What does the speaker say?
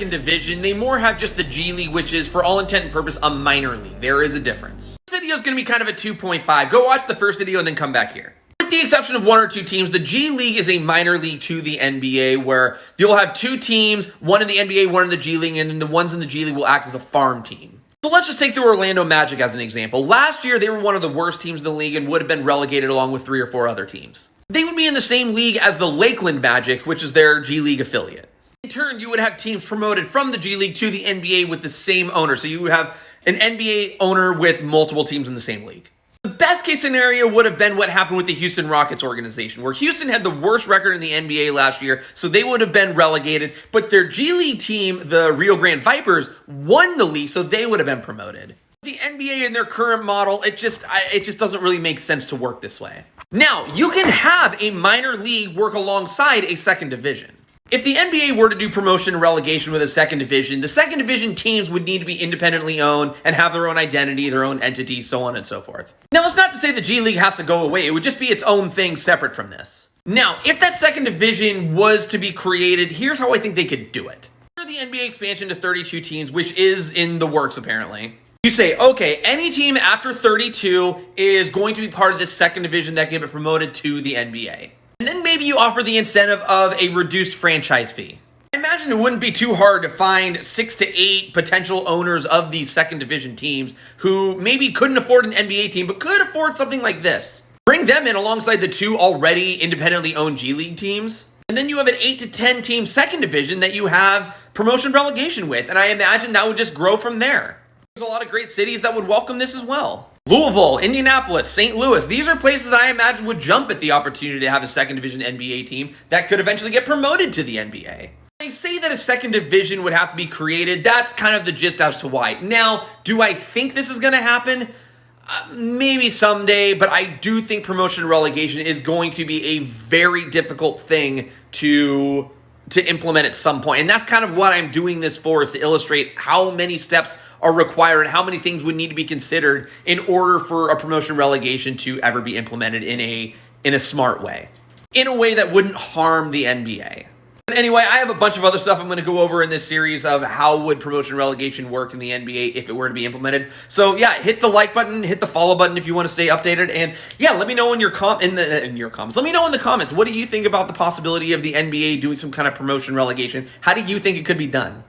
division, they more have just the G League, which is for all intent and purpose a minor league. There is a difference. This video is going to be kind of a 2.5. Go watch the first video and then come back here. With the exception of one or two teams, the G League is a minor league to the NBA where you'll have two teams, one in the NBA, one in the G League, and then the ones in the G League will act as a farm team. So let's just take the Orlando Magic as an example. Last year, they were one of the worst teams in the league and would have been relegated along with 3 or 4 other teams. They would be in the same league as the Lakeland Magic, which is their G League affiliate. In turn, you would have teams promoted from the G League to the NBA with the same owner. So you would have an NBA owner with multiple teams in the same league. The best case scenario would have been what happened with the Houston Rockets organization, where Houston had the worst record in the NBA last year, so they would have been relegated, but their G League team, the Rio Grande Vipers, won the league, so they would have been promoted. The NBA in their current model, it just doesn't really make sense to work this way. Now, you can have a minor league work alongside a second division. If the NBA were to do promotion and relegation with a second division, the second division teams would need to be independently owned and have their own identity, their own entity, so on and so forth. Now, that's not to say the G League has to go away. It would just be its own thing separate from this. Now, if that second division was to be created, here's how I think they could do it. For the NBA expansion to 32 teams, which is in the works apparently, you say, okay, any team after 32 is going to be part of this second division that can be promoted to the NBA. And then maybe you offer the incentive of a reduced franchise fee. I imagine it wouldn't be too hard to find 6 to 8 potential owners of these second division teams who maybe couldn't afford an NBA team, but could afford something like this. Bring them in alongside the 2 already independently owned G League teams. And then you have an 8 to 10 team second division that you have promotion relegation with. And I imagine that would just grow from there. There's a lot of great cities that would welcome this as well. Louisville, Indianapolis, St. Louis. These are places that I imagine would jump at the opportunity to have a second division NBA team that could eventually get promoted to the NBA. They say that a second division would have to be created. That's kind of the gist as to why. Now, do I think this is going to happen? Maybe someday, but I do think promotion and relegation is going to be a very difficult thing to implement at some point. And that's kind of what I'm doing this for, is to illustrate how many steps are required and how many things would need to be considered in order for a promotion relegation to ever be implemented in a smart way, in a way that wouldn't harm the NBA. But anyway, I have a bunch of other stuff I'm going to go over in this series of how would promotion relegation work in the NBA if it were to be implemented. So yeah, hit the like button, hit the follow button if you want to stay updated, and yeah, let me know in your comments. Let me know in the comments, what do you think about the possibility of the NBA doing some kind of promotion relegation? How do you think it could be done?